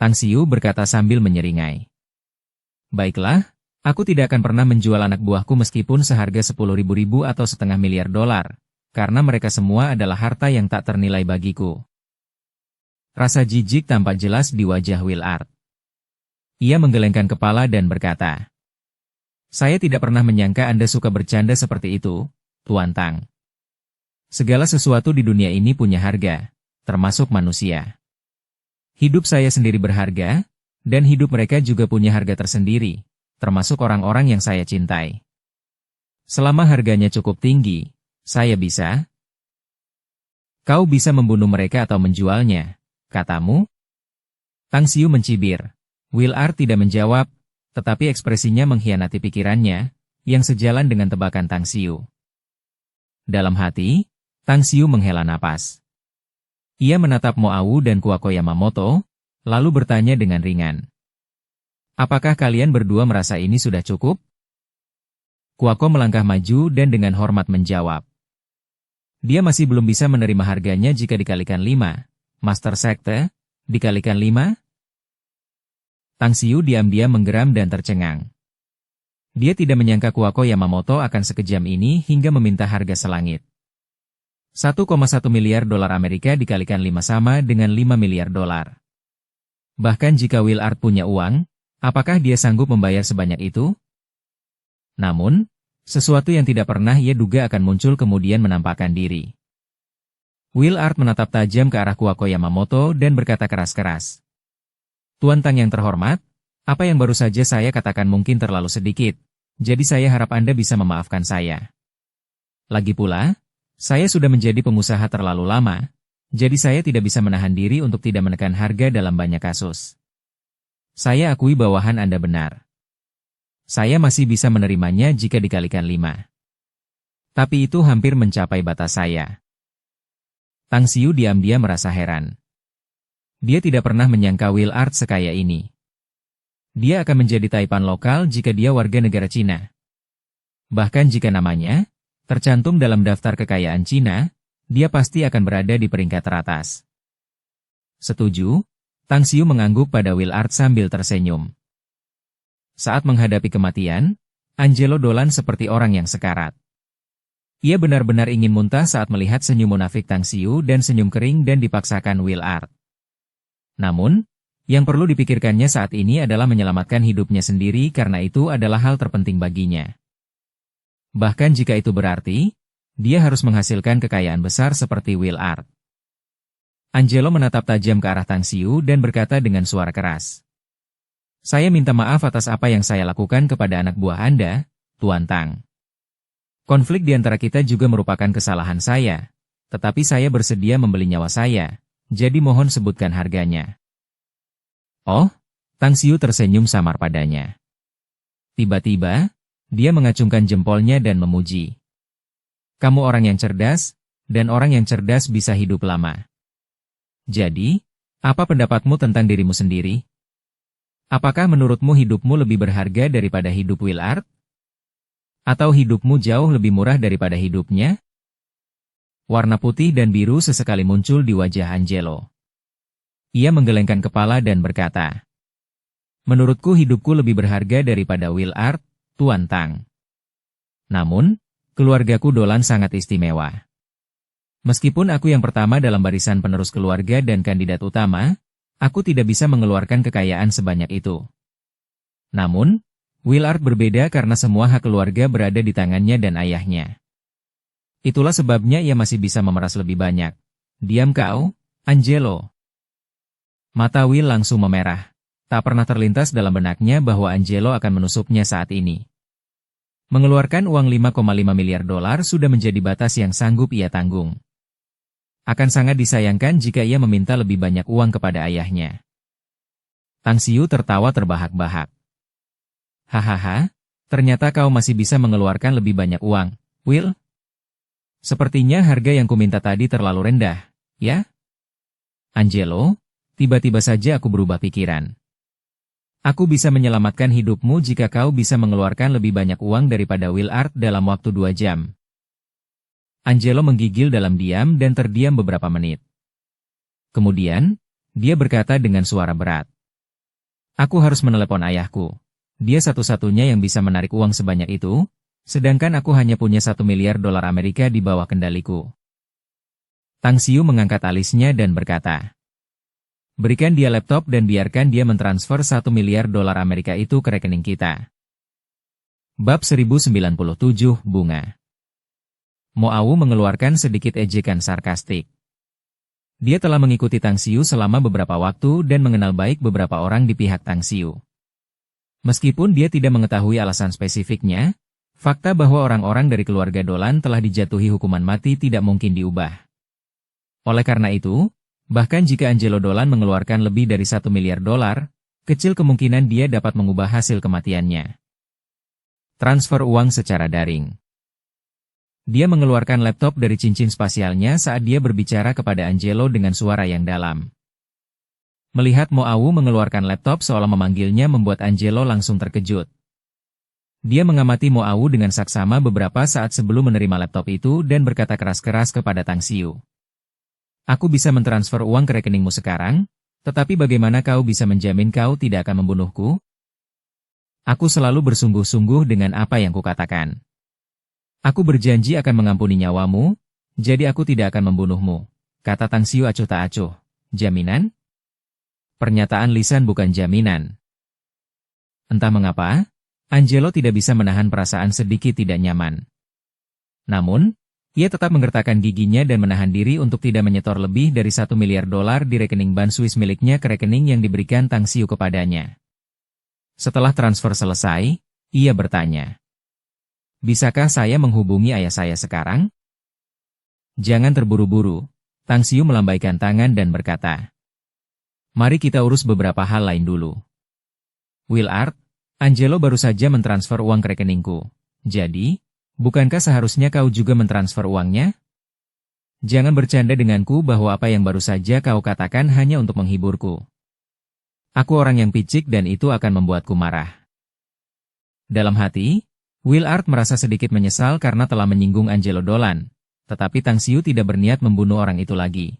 Tang Xiu berkata sambil menyeringai. Baiklah, aku tidak akan pernah menjual anak buahku meskipun seharga 10.000 atau $500 miliar, karena mereka semua adalah harta yang tak ternilai bagiku. Rasa jijik tampak jelas di wajah Willard. Ia menggelengkan kepala dan berkata, saya tidak pernah menyangka Anda suka bercanda seperti itu, Tuan Tang. Segala sesuatu di dunia ini punya harga, termasuk manusia. Hidup saya sendiri berharga, dan hidup mereka juga punya harga tersendiri, termasuk orang-orang yang saya cintai. Selama harganya cukup tinggi, saya bisa. Kau bisa membunuh mereka atau menjualnya, katamu? Tang Xiu mencibir. Willard tidak menjawab, tetapi ekspresinya mengkhianati pikirannya, yang sejalan dengan tebakan Tang Xiu. Dalam hati, Tang Xiu menghela napas. Ia menatap Mo Au dan Kuako Yamamoto, lalu bertanya dengan ringan. Apakah kalian berdua merasa ini sudah cukup? Kuako melangkah maju dan dengan hormat menjawab. Dia masih belum bisa menerima harganya jika dikalikan 5. Master Sekte, dikalikan 5? Tang Xiu diam-diam menggeram dan tercengang. Dia tidak menyangka Kuako Yamamoto akan sekejam ini hingga meminta harga selangit. $1,1 miliar Amerika dikalikan 5 sama dengan $5 miliar. Bahkan jika Willard punya uang, apakah dia sanggup membayar sebanyak itu? Namun, sesuatu yang tidak pernah ia duga akan muncul kemudian menampakkan diri. Willard menatap tajam ke arah Kuako Yamamoto dan berkata keras-keras. Tuan Tang yang terhormat, apa yang baru saja saya katakan mungkin terlalu sedikit, jadi saya harap Anda bisa memaafkan saya. Lagi pula, saya sudah menjadi pengusaha terlalu lama, jadi saya tidak bisa menahan diri untuk tidak menekan harga dalam banyak kasus. Saya akui bawahan Anda benar. Saya masih bisa menerimanya jika dikalikan 5. Tapi itu hampir mencapai batas saya. Tang Xiu diam-diam merasa heran. Dia tidak pernah menyangka Willard sekaya ini. Dia akan menjadi taipan lokal jika dia warga negara Cina. Bahkan jika namanya tercantum dalam daftar kekayaan Cina, dia pasti akan berada di peringkat teratas. Setuju? Tang Xiu mengangguk pada Willard sambil tersenyum. Saat menghadapi kematian, Angelo Dolan seperti orang yang sekarat. Ia benar-benar ingin muntah saat melihat senyum munafik Tang Xiu dan senyum kering dan dipaksakan Willard. Namun, yang perlu dipikirkannya saat ini adalah menyelamatkan hidupnya sendiri karena itu adalah hal terpenting baginya. Bahkan jika itu berarti, dia harus menghasilkan kekayaan besar seperti Willard. Angelo menatap tajam ke arah Tang Xiu dan berkata dengan suara keras. Saya minta maaf atas apa yang saya lakukan kepada anak buah Anda, Tuan Tang. Konflik di antara kita juga merupakan kesalahan saya, tetapi saya bersedia membeli nyawa saya, jadi mohon sebutkan harganya. Oh, Tang Xiu tersenyum samar padanya. Tiba-tiba, dia mengacungkan jempolnya dan memuji. Kamu orang yang cerdas, dan orang yang cerdas bisa hidup lama. Jadi, apa pendapatmu tentang dirimu sendiri? Apakah menurutmu hidupmu lebih berharga daripada hidup Willard? Atau hidupmu jauh lebih murah daripada hidupnya? Warna putih dan biru sesekali muncul di wajah Angelo. Ia menggelengkan kepala dan berkata, menurutku hidupku lebih berharga daripada Willard, Tuan Tang. Namun, keluargaku Dolan sangat istimewa. Meskipun aku yang pertama dalam barisan penerus keluarga dan kandidat utama, aku tidak bisa mengeluarkan kekayaan sebanyak itu. Namun, Willard berbeda karena semua hak keluarga berada di tangannya dan ayahnya. Itulah sebabnya ia masih bisa memeras lebih banyak. Diam kau, Angelo. Mata Will langsung memerah. Tak pernah terlintas dalam benaknya bahwa Angelo akan menusuknya saat ini. Mengeluarkan uang 5,5 miliar dolar sudah menjadi batas yang sanggup ia tanggung. Akan sangat disayangkan jika ia meminta lebih banyak uang kepada ayahnya. Tang Xiu tertawa terbahak-bahak. Hahaha, ternyata kau masih bisa mengeluarkan lebih banyak uang, Will? Sepertinya harga yang kuminta tadi terlalu rendah, ya? Angelo, tiba-tiba saja aku berubah pikiran. Aku bisa menyelamatkan hidupmu jika kau bisa mengeluarkan lebih banyak uang daripada Willard dalam waktu 2 jam. Angelo menggigil dalam diam dan terdiam beberapa menit. Kemudian, dia berkata dengan suara berat. Aku harus menelepon ayahku. Dia satu-satunya yang bisa menarik uang sebanyak itu, sedangkan aku hanya punya 1 miliar dolar Amerika di bawah kendaliku. Tang Xiu mengangkat alisnya dan berkata, berikan dia laptop dan biarkan dia mentransfer 1 miliar dolar Amerika itu ke rekening kita. Bab 1097, Bunga. Mo Au mengeluarkan sedikit ejekan sarkastik. Dia telah mengikuti Tang Xiu selama beberapa waktu dan mengenal baik beberapa orang di pihak Tang Xiu. Meskipun dia tidak mengetahui alasan spesifiknya, fakta bahwa orang-orang dari keluarga Dolan telah dijatuhi hukuman mati tidak mungkin diubah. Oleh karena itu, bahkan jika Angelo Dolan mengeluarkan lebih dari 1 miliar dolar, kecil kemungkinan dia dapat mengubah hasil kematiannya. Transfer uang secara daring. Dia mengeluarkan laptop dari cincin spasialnya saat dia berbicara kepada Angelo dengan suara yang dalam. Melihat Mo Au mengeluarkan laptop seolah memanggilnya membuat Angelo langsung terkejut. Dia mengamati Mo Au dengan saksama beberapa saat sebelum menerima laptop itu dan berkata keras-keras kepada Tang Xiu. Aku bisa mentransfer uang ke rekeningmu sekarang, tetapi bagaimana kau bisa menjamin kau tidak akan membunuhku? Aku selalu bersungguh-sungguh dengan apa yang kukatakan. Aku berjanji akan mengampuni nyawamu, jadi aku tidak akan membunuhmu, kata Tang Xiu acuh tak acuh. Jaminan? Pernyataan lisan bukan jaminan. Entah mengapa, Angelo tidak bisa menahan perasaan sedikit tidak nyaman. Namun, ia tetap menggertakkan giginya dan menahan diri untuk tidak menyetor lebih dari 1 miliar dolar di rekening Ban Swiss miliknya ke rekening yang diberikan Tang Xiu kepadanya. Setelah transfer selesai, ia bertanya, bisakah saya menghubungi ayah saya sekarang? Jangan terburu-buru, Tang Xiu melambaikan tangan dan berkata, mari kita urus beberapa hal lain dulu. Willard, Angelo baru saja mentransfer uang ke rekeningku. Jadi, bukankah seharusnya kau juga mentransfer uangnya? Jangan bercanda denganku bahwa apa yang baru saja kau katakan hanya untuk menghiburku. Aku orang yang picik dan itu akan membuatku marah. Dalam hati, Willard merasa sedikit menyesal karena telah menyinggung Angelo Dolan, tetapi Tang Xiu tidak berniat membunuh orang itu lagi.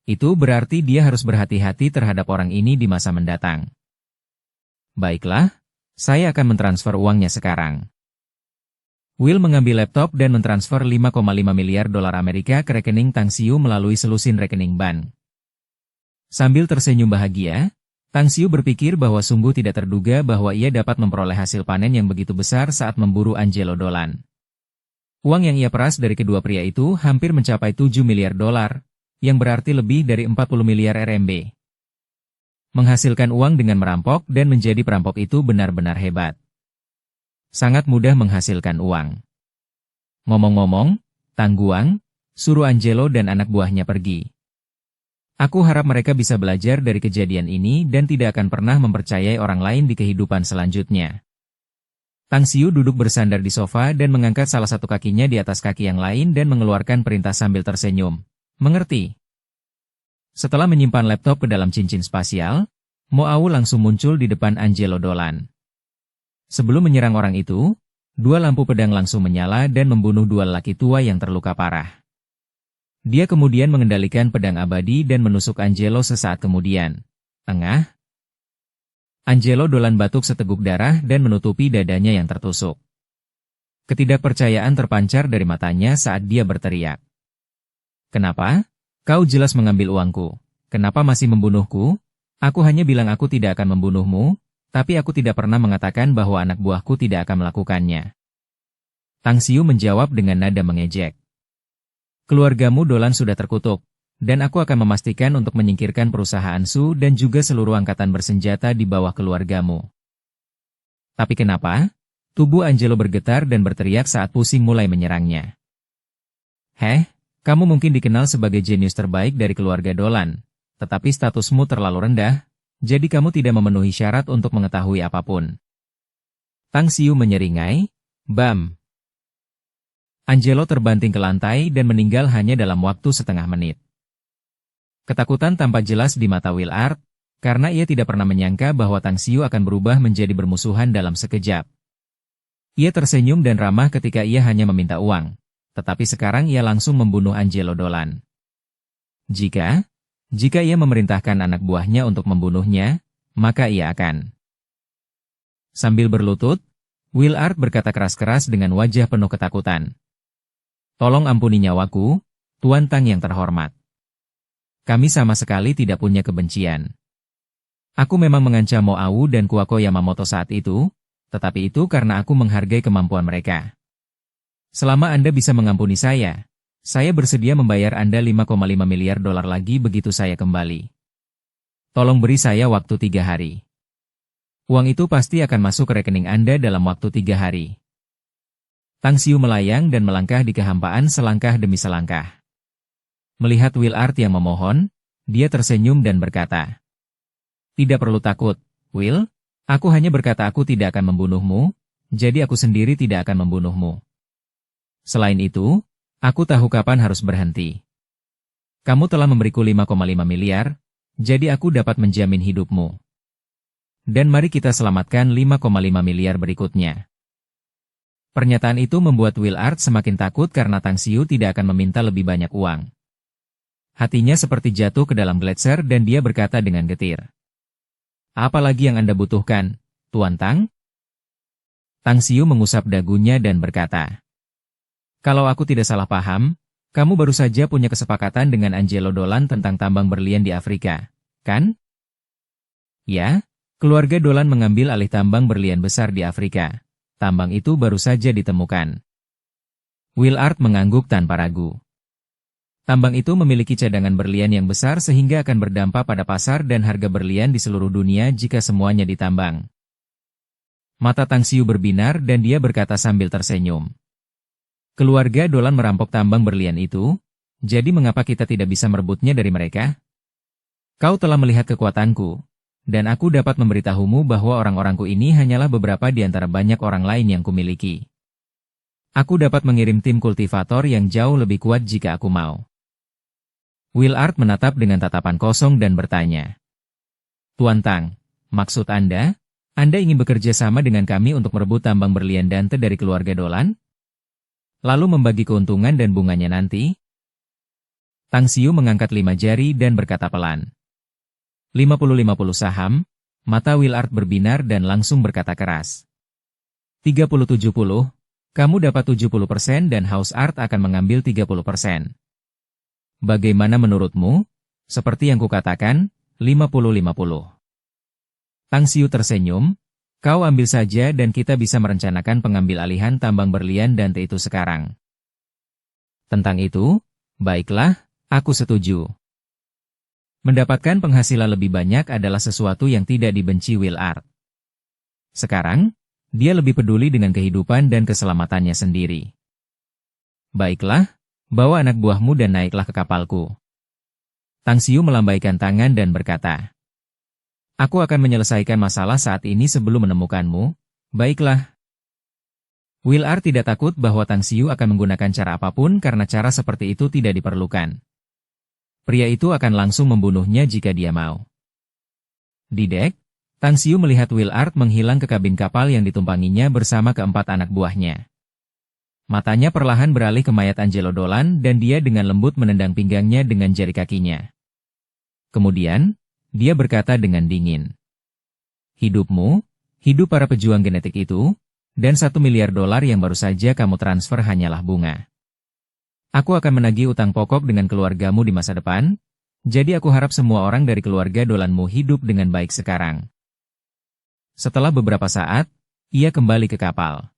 Itu berarti dia harus berhati-hati terhadap orang ini di masa mendatang. Baiklah, saya akan mentransfer uangnya sekarang. Will mengambil laptop dan mentransfer 5,5 miliar dolar Amerika ke rekening Tang Xiu melalui selusin rekening bank. Sambil tersenyum bahagia, Tang Xiu berpikir bahwa sungguh tidak terduga bahwa ia dapat memperoleh hasil panen yang begitu besar saat memburu Angelo Dolan. Uang yang ia peras dari kedua pria itu hampir mencapai 7 miliar dolar, yang berarti lebih dari 40 miliar RMB. Menghasilkan uang dengan merampok dan menjadi perampok itu benar-benar hebat. Sangat mudah menghasilkan uang. Ngomong-ngomong, Tang Guang, suruh Angelo dan anak buahnya pergi. Aku harap mereka bisa belajar dari kejadian ini dan tidak akan pernah mempercayai orang lain di kehidupan selanjutnya. Tang Xiu duduk bersandar di sofa dan mengangkat salah satu kakinya di atas kaki yang lain dan mengeluarkan perintah sambil tersenyum. Mengerti? Setelah menyimpan laptop ke dalam cincin spasial, Mo Au langsung muncul di depan Angelo Dolan. Sebelum menyerang orang itu, dua lampu pedang langsung menyala dan membunuh dua lelaki tua yang terluka parah. Dia kemudian mengendalikan pedang abadi dan menusuk Angelo sesaat kemudian. Engah. Angelo Dolan batuk seteguk darah dan menutupi dadanya yang tertusuk. Ketidakpercayaan terpancar dari matanya saat dia berteriak. Kenapa? Kau jelas mengambil uangku. Kenapa masih membunuhku? Aku hanya bilang aku tidak akan membunuhmu, tapi aku tidak pernah mengatakan bahwa anak buahku tidak akan melakukannya. Tang Xiu menjawab dengan nada mengejek. Keluargamu Dolan sudah terkutuk, dan aku akan memastikan untuk menyingkirkan perusahaan Su dan juga seluruh angkatan bersenjata di bawah keluargamu. Tapi kenapa? Tubuh Angelo bergetar dan berteriak saat pusing mulai menyerangnya. Kamu mungkin dikenal sebagai jenius terbaik dari keluarga Dolan, tetapi statusmu terlalu rendah, jadi kamu tidak memenuhi syarat untuk mengetahui apapun. Tang Xiu menyeringai, bam. Angelo terbanting ke lantai dan meninggal hanya dalam waktu setengah menit. Ketakutan tampak jelas di mata Will Art, karena ia tidak pernah menyangka bahwa Tang Xiu akan berubah menjadi bermusuhan dalam sekejap. Ia tersenyum dan ramah ketika ia hanya meminta uang, tetapi sekarang ia langsung membunuh Angelo Dolan. Jika ia memerintahkan anak buahnya untuk membunuhnya, maka ia akan. Sambil berlutut, Will Art berkata keras-keras dengan wajah penuh ketakutan. Tolong ampuni nyawaku, Tuan Tang yang terhormat. Kami sama sekali tidak punya kebencian. Aku memang mengancam Mo Au dan Kuako Yamamoto saat itu, tetapi itu karena aku menghargai kemampuan mereka. Selama Anda bisa mengampuni saya bersedia membayar Anda 5,5 miliar dolar lagi begitu saya kembali. Tolong beri saya waktu 3 hari. Uang itu pasti akan masuk ke rekening Anda dalam waktu 3 hari. Tang Xiu melayang dan melangkah di kehampaan selangkah demi selangkah. Melihat Will Art yang memohon, dia tersenyum dan berkata, "Tidak perlu takut, Will. Aku hanya berkata aku tidak akan membunuhmu, jadi aku sendiri tidak akan membunuhmu. Selain itu, aku tahu kapan harus berhenti. Kamu telah memberiku 5,5 miliar, jadi aku dapat menjamin hidupmu. Dan mari kita selamatkan 5,5 miliar berikutnya." Pernyataan itu membuat Will Art semakin takut karena Tang Xiu tidak akan meminta lebih banyak uang. Hatinya seperti jatuh ke dalam gletser dan dia berkata dengan getir. "Apa lagi yang Anda butuhkan, Tuan Tang?" Tang Xiu mengusap dagunya dan berkata, "Kalau aku tidak salah paham, kamu baru saja punya kesepakatan dengan Angelo Dolan tentang tambang berlian di Afrika, kan?" "Ya, keluarga Dolan mengambil alih tambang berlian besar di Afrika. Tambang itu baru saja ditemukan." Will Art mengangguk tanpa ragu. Tambang itu memiliki cadangan berlian yang besar sehingga akan berdampak pada pasar dan harga berlian di seluruh dunia jika semuanya ditambang. Mata Tang Xiu berbinar dan dia berkata sambil tersenyum. "Keluarga Dolan merampok tambang berlian itu, jadi mengapa kita tidak bisa merebutnya dari mereka? Kau telah melihat kekuatanku, dan aku dapat memberitahumu bahwa orang-orangku ini hanyalah beberapa di antara banyak orang lain yang kumiliki. Aku dapat mengirim tim kultivator yang jauh lebih kuat jika aku mau." Will Art menatap dengan tatapan kosong dan bertanya, "Tuan Tang, maksud Anda ingin bekerja sama dengan kami untuk merebut tambang berlian Dante dari keluarga Dolan? Lalu membagi keuntungan dan bunganya nanti?" Tang Xiu mengangkat 5 jari dan berkata pelan. 50-50 saham, mata Will Art berbinar dan langsung berkata keras. 30-70, Kamu dapat 70% dan House Art akan mengambil 30%. Bagaimana menurutmu? Seperti yang kukatakan, 50-50. Tang Xiu tersenyum, kau ambil saja dan kita bisa merencanakan pengambil alihan tambang berlian dan itu sekarang. Tentang itu, baiklah, aku setuju. Mendapatkan penghasilan lebih banyak adalah sesuatu yang tidak dibenci Will Art. Sekarang, dia lebih peduli dengan kehidupan dan keselamatannya sendiri. Baiklah, bawa anak buahmu dan naiklah ke kapalku. Tang Xiu melambaikan tangan dan berkata, aku akan menyelesaikan masalah saat ini sebelum menemukanmu. Baiklah. Will Art tidak takut bahwa Tang Xiu akan menggunakan cara apapun karena cara seperti itu tidak diperlukan. Pria itu akan langsung membunuhnya jika dia mau. Di dek, Tang Xiu melihat Will Art menghilang ke kabin kapal yang ditumpanginya bersama keempat anak buahnya. Matanya perlahan beralih ke mayat Angelo Dolan dan dia dengan lembut menendang pinggangnya dengan jari kakinya. Kemudian, dia berkata dengan dingin. Hidupmu, hidup para pejuang genetik itu, dan $1 miliar yang baru saja kamu transfer hanyalah bunga. Aku akan menagih utang pokok dengan keluargamu di masa depan, jadi aku harap semua orang dari keluarga Dolanmu hidup dengan baik sekarang. Setelah beberapa saat, ia kembali ke kapal.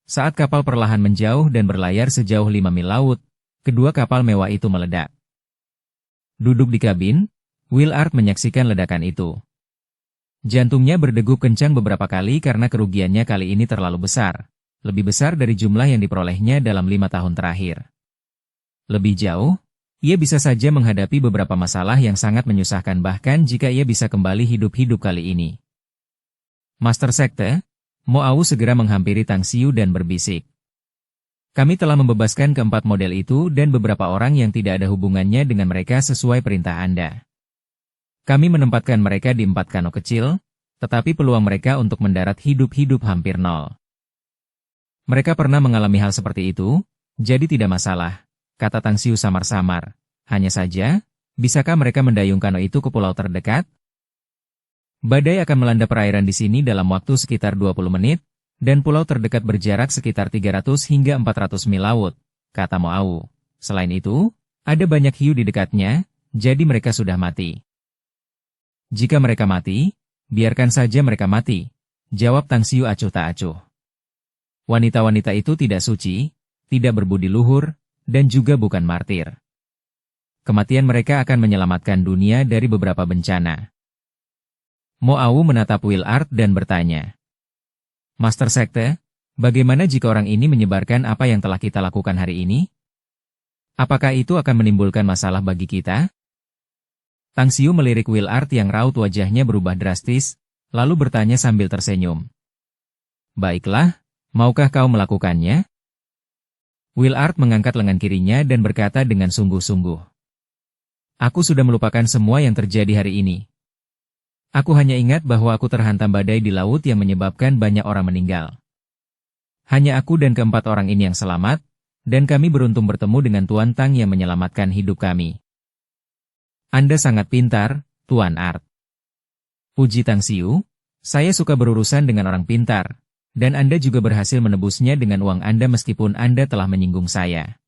Saat kapal perlahan menjauh dan berlayar sejauh 5 mil laut, kedua kapal mewah itu meledak. Duduk di kabin, Will Art menyaksikan ledakan itu. Jantungnya berdegup kencang beberapa kali karena kerugiannya kali ini terlalu besar, lebih besar dari jumlah yang diperolehnya dalam 5 tahun terakhir. Lebih jauh, ia bisa saja menghadapi beberapa masalah yang sangat menyusahkan bahkan jika ia bisa kembali hidup-hidup kali ini. Master Sekte, Mo Au segera menghampiri Tang Xiu dan berbisik. Kami telah membebaskan keempat model itu dan beberapa orang yang tidak ada hubungannya dengan mereka sesuai perintah Anda. Kami menempatkan mereka di 4 kano kecil, tetapi peluang mereka untuk mendarat hidup-hidup hampir nol. Mereka pernah mengalami hal seperti itu, jadi tidak masalah, kata Tang Xiu samar-samar. Hanya saja, bisakah mereka mendayung kano itu ke pulau terdekat? Badai akan melanda perairan di sini dalam waktu sekitar 20 menit, dan pulau terdekat berjarak sekitar 300 hingga 400 mil laut, kata Mo Au. Selain itu, ada banyak hiu di dekatnya, jadi mereka sudah mati. Jika mereka mati, biarkan saja mereka mati, jawab Tang Xiu acuh tak acuh. Wanita-wanita itu tidak suci, tidak berbudi luhur, dan juga bukan martir. Kematian mereka akan menyelamatkan dunia dari beberapa bencana. Mo Au menatap Will Art dan bertanya, Master Sekte, bagaimana jika orang ini menyebarkan apa yang telah kita lakukan hari ini? Apakah itu akan menimbulkan masalah bagi kita? Tang Xiu melirik Will Art yang raut wajahnya berubah drastis, lalu bertanya sambil tersenyum. Baiklah, maukah kau melakukannya? Will Art mengangkat lengan kirinya dan berkata dengan sungguh-sungguh. Aku sudah melupakan semua yang terjadi hari ini. Aku hanya ingat bahwa aku terhantam badai di laut yang menyebabkan banyak orang meninggal. Hanya aku dan keempat orang ini yang selamat, dan kami beruntung bertemu dengan Tuan Tang yang menyelamatkan hidup kami. Anda sangat pintar, Tuan Art. Puji Tang Xiu, saya suka berurusan dengan orang pintar, dan Anda juga berhasil menebusnya dengan uang Anda meskipun Anda telah menyinggung saya.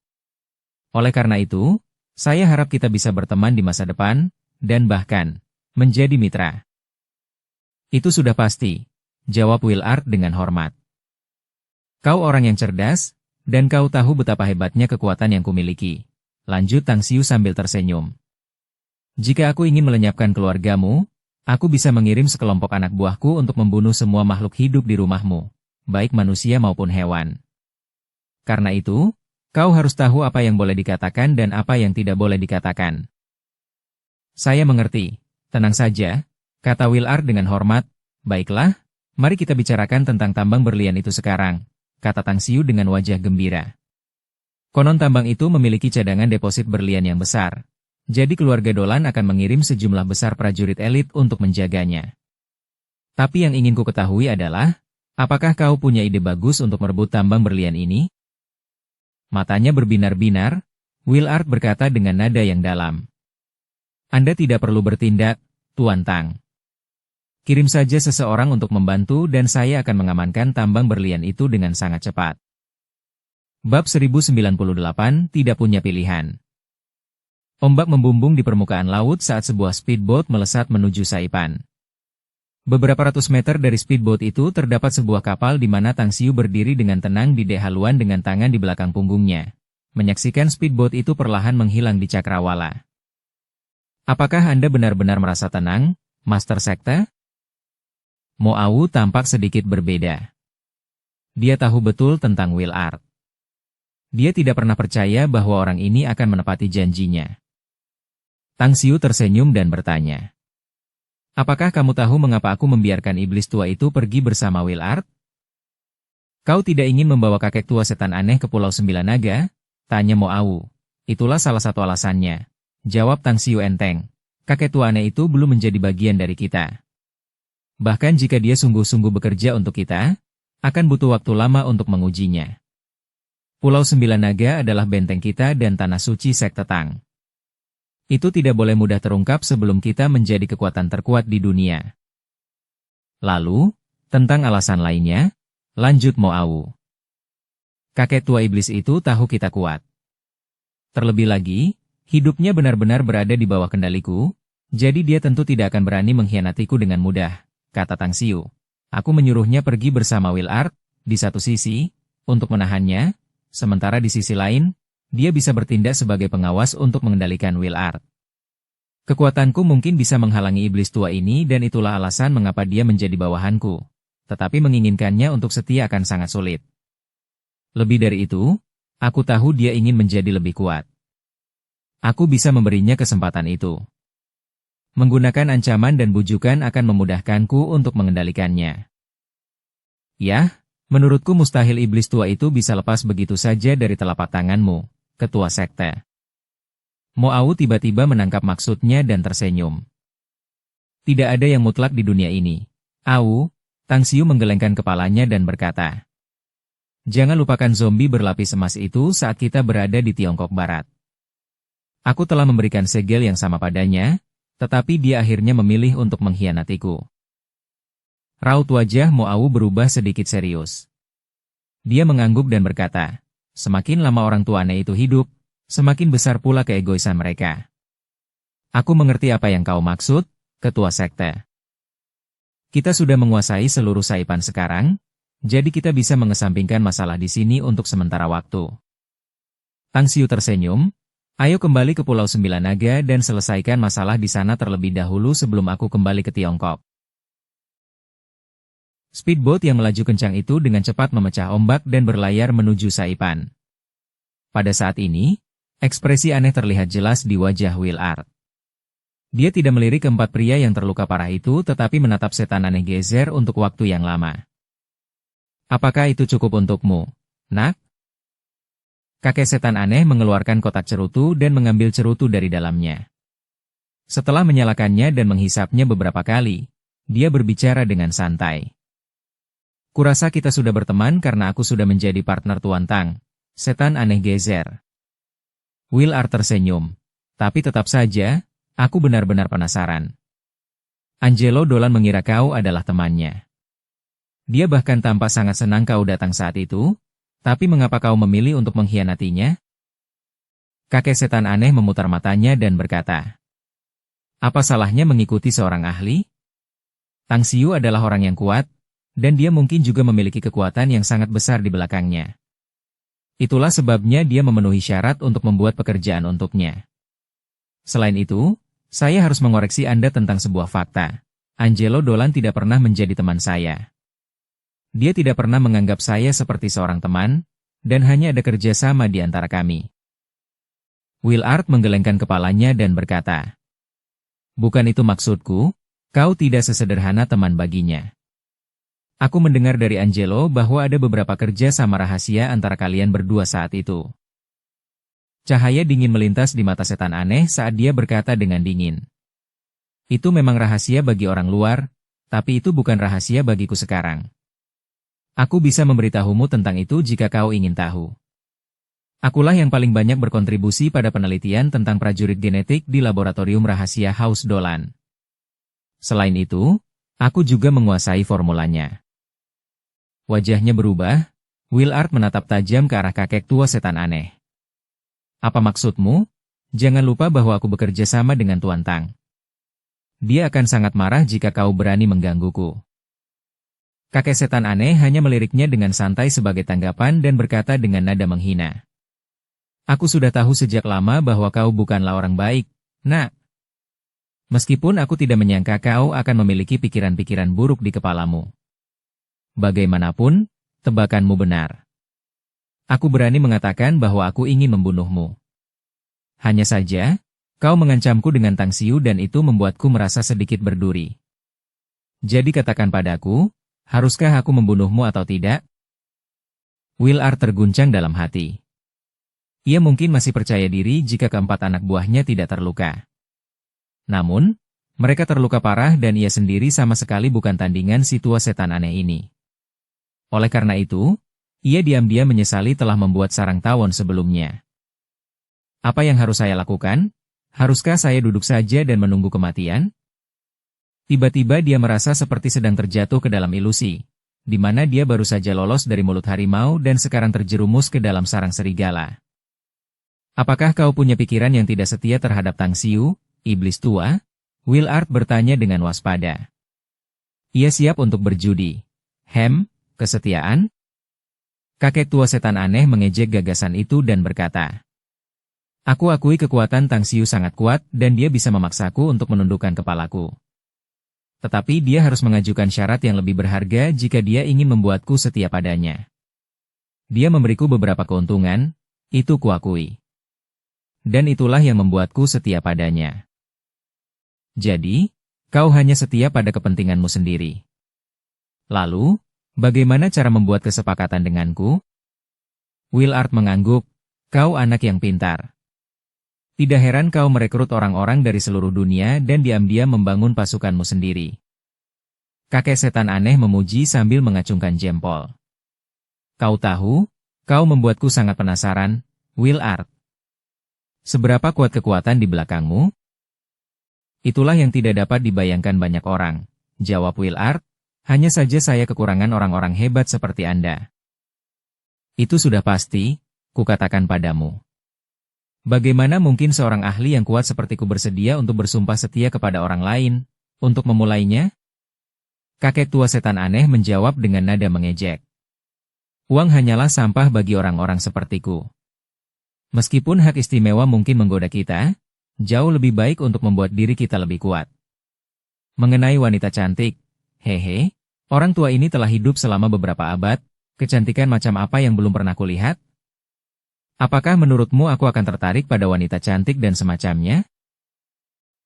Oleh karena itu, saya harap kita bisa berteman di masa depan, dan bahkan, menjadi mitra. Itu sudah pasti, jawab Will Art dengan hormat. Kau orang yang cerdas, dan kau tahu betapa hebatnya kekuatan yang kumiliki. Lanjut Tang Xiu sambil tersenyum. Jika aku ingin melenyapkan keluargamu, aku bisa mengirim sekelompok anak buahku untuk membunuh semua makhluk hidup di rumahmu, baik manusia maupun hewan. Karena itu, kau harus tahu apa yang boleh dikatakan dan apa yang tidak boleh dikatakan. Saya mengerti, tenang saja, kata Will Art dengan hormat. Baiklah, mari kita bicarakan tentang tambang berlian itu sekarang, kata Tang Xiu dengan wajah gembira. Konon tambang itu memiliki cadangan deposit berlian yang besar. Jadi keluarga Dolan akan mengirim sejumlah besar prajurit elit untuk menjaganya. Tapi yang ingin ku ketahui adalah, apakah kau punya ide bagus untuk merebut tambang berlian ini? Matanya berbinar-binar, Will Art berkata dengan nada yang dalam. Anda tidak perlu bertindak, Tuan Tang. Kirim saja seseorang untuk membantu dan saya akan mengamankan tambang berlian itu dengan sangat cepat. Bab 1098 tidak punya pilihan. Ombak membumbung di permukaan laut saat sebuah speedboat melesat menuju Saipan. Beberapa ratus meter dari speedboat itu terdapat sebuah kapal di mana Tang Xiu berdiri dengan tenang di dek haluan dengan tangan di belakang punggungnya, menyaksikan speedboat itu perlahan menghilang di cakrawala. Apakah Anda benar-benar merasa tenang, Master Sekte? Mo Au tampak sedikit berbeda. Dia tahu betul tentang Willard. Dia tidak pernah percaya bahwa orang ini akan menepati janjinya. Tang Xiu tersenyum dan bertanya, "Apakah kamu tahu mengapa aku membiarkan iblis tua itu pergi bersama Willard?" "Kau tidak ingin membawa kakek tua setan aneh ke Pulau Sembilan Naga?" tanya Mo Au. "Itulah salah satu alasannya," jawab Tang Xiu enteng. "Kakek tua aneh itu belum menjadi bagian dari kita. Bahkan jika dia sungguh-sungguh bekerja untuk kita, akan butuh waktu lama untuk mengujinya. Pulau Sembilan Naga adalah benteng kita dan tanah suci Sekte Tang. Itu tidak boleh mudah terungkap sebelum kita menjadi kekuatan terkuat di dunia." "Lalu, tentang alasan lainnya," lanjut Mo Au. "Kakek tua iblis itu tahu kita kuat. Terlebih lagi, hidupnya benar-benar berada di bawah kendaliku, jadi dia tentu tidak akan berani mengkhianatiku dengan mudah," kata Tang Xiu. "Aku menyuruhnya pergi bersama Willard, di satu sisi, untuk menahannya, sementara di sisi lain, dia bisa bertindak sebagai pengawas untuk mengendalikan Willard. Kekuatanku mungkin bisa menghalangi iblis tua ini dan itulah alasan mengapa dia menjadi bawahanku. Tetapi menginginkannya untuk setia akan sangat sulit. Lebih dari itu, aku tahu dia ingin menjadi lebih kuat. Aku bisa memberinya kesempatan itu. Menggunakan ancaman dan bujukan akan memudahkanku untuk mengendalikannya. Yah, menurutku mustahil iblis tua itu bisa lepas begitu saja dari telapak tanganmu, Ketua Sekte." Mo Au tiba-tiba menangkap maksudnya dan tersenyum. "Tidak ada yang mutlak di dunia ini. Au," Tang Xiu menggelengkan kepalanya dan berkata, "Jangan lupakan zombie berlapis emas itu saat kita berada di Tiongkok Barat. Aku telah memberikan segel yang sama padanya, tetapi dia akhirnya memilih untuk mengkhianatiku." Raut wajah Mo Au berubah sedikit serius. Dia mengangguk dan berkata, "Semakin lama orang tua aneh itu hidup, semakin besar pula keegoisan mereka. Aku mengerti apa yang kau maksud, Ketua Sekte. Kita sudah menguasai seluruh Saipan sekarang, jadi kita bisa mengesampingkan masalah di sini untuk sementara waktu." Tang Xiu tersenyum, "Ayo kembali ke Pulau Sembilan Naga dan selesaikan masalah di sana terlebih dahulu sebelum aku kembali ke Tiongkok." Speedboat yang melaju kencang itu dengan cepat memecah ombak dan berlayar menuju Saipan. Pada saat ini, ekspresi aneh terlihat jelas di wajah Willard. Dia tidak melirik keempat pria yang terluka parah itu tetapi menatap setan aneh gezer untuk waktu yang lama. "Apakah itu cukup untukmu, Nak?" Kakek setan aneh mengeluarkan kotak cerutu dan mengambil cerutu dari dalamnya. Setelah menyalakannya dan menghisapnya beberapa kali, dia berbicara dengan santai. "Kurasa kita sudah berteman karena aku sudah menjadi partner Tuan Tang," setan aneh gezer. Willard tersenyum. "Tapi tetap saja, aku benar-benar penasaran. Angelo Dolan mengira kau adalah temannya. Dia bahkan tampak sangat senang kau datang saat itu, tapi mengapa kau memilih untuk mengkhianatinya?" Kakek setan aneh memutar matanya dan berkata, "Apa salahnya mengikuti seorang ahli? Tang Xiu adalah orang yang kuat, dan dia mungkin juga memiliki kekuatan yang sangat besar di belakangnya. Itulah sebabnya dia memenuhi syarat untuk membuat pekerjaan untuknya. Selain itu, saya harus mengoreksi Anda tentang sebuah fakta. Angelo Dolan tidak pernah menjadi teman saya. Dia tidak pernah menganggap saya seperti seorang teman, dan hanya ada kerjasama di antara kami." Willard menggelengkan kepalanya dan berkata, "Bukan itu maksudku, kau tidak sesederhana teman baginya. Aku mendengar dari Angelo bahwa ada beberapa kerja sama rahasia antara kalian berdua saat itu." Cahaya dingin melintas di mata setan aneh saat dia berkata dengan dingin, "Itu memang rahasia bagi orang luar, tapi itu bukan rahasia bagiku sekarang. Aku bisa memberitahumu tentang itu jika kau ingin tahu. Akulah yang paling banyak berkontribusi pada penelitian tentang prajurit genetik di laboratorium rahasia Haus Dolan. Selain itu, aku juga menguasai formulanya." Wajahnya berubah, Willard menatap tajam ke arah kakek tua setan aneh. Apa maksudmu? Jangan lupa bahwa aku bekerja sama dengan Tuan Tang. Dia akan sangat marah jika kau berani menggangguku. Kakek setan aneh hanya meliriknya dengan santai sebagai tanggapan dan berkata dengan nada menghina. Aku sudah tahu sejak lama bahwa kau bukanlah orang baik, nak. Meskipun aku tidak menyangka kau akan memiliki pikiran-pikiran buruk di kepalamu. Bagaimanapun, tebakanmu benar. Aku berani mengatakan bahwa aku ingin membunuhmu. Hanya saja, kau mengancamku dengan Tang Xiu dan itu membuatku merasa sedikit berduri. Jadi katakan padaku, haruskah aku membunuhmu atau tidak? Willard terguncang dalam hati. Ia mungkin masih percaya diri jika keempat anak buahnya tidak terluka. Namun, mereka terluka parah dan ia sendiri sama sekali bukan tandingan si tua setan aneh ini. Oleh karena itu, ia diam-diam menyesali telah membuat sarang tawon sebelumnya. Apa yang harus saya lakukan? Haruskah saya duduk saja dan menunggu kematian? Tiba-tiba dia merasa seperti sedang terjatuh ke dalam ilusi, di mana dia baru saja lolos dari mulut harimau dan sekarang terjerumus ke dalam sarang serigala. Apakah kau punya pikiran yang tidak setia terhadap Tang Xiu, iblis tua? Willard bertanya dengan waspada. Ia siap untuk berjudi. Kesetiaan? Kakek tua setan aneh mengejek gagasan itu dan berkata, aku akui kekuatan Tang Xiu sangat kuat dan dia bisa memaksaku untuk menundukkan kepalaku. Tetapi dia harus mengajukan syarat yang lebih berharga jika dia ingin membuatku setia padanya. Dia memberiku beberapa keuntungan, itu kuakui. Dan itulah yang membuatku setia padanya. Jadi, kau hanya setia pada kepentinganmu sendiri. Lalu, bagaimana cara membuat kesepakatan denganku? Willard mengangguk, kau anak yang pintar. Tidak heran kau merekrut orang-orang dari seluruh dunia dan diam-diam membangun pasukanmu sendiri. Kakek setan aneh memuji sambil mengacungkan jempol. Kau tahu, kau membuatku sangat penasaran, Willard. Seberapa kuat kekuatan di belakangmu? Itulah yang tidak dapat dibayangkan banyak orang, jawab Willard. Hanya saja saya kekurangan orang-orang hebat seperti Anda. Itu sudah pasti, kukatakan padamu. Bagaimana mungkin seorang ahli yang kuat sepertiku bersedia untuk bersumpah setia kepada orang lain, untuk memulainya? Kakek tua setan aneh menjawab dengan nada mengejek. Uang hanyalah sampah bagi orang-orang sepertiku. Meskipun hak istimewa mungkin menggoda kita, jauh lebih baik untuk membuat diri kita lebih kuat. Mengenai wanita cantik, orang tua ini telah hidup selama beberapa abad, kecantikan macam apa yang belum pernah kulihat? Apakah menurutmu aku akan tertarik pada wanita cantik dan semacamnya?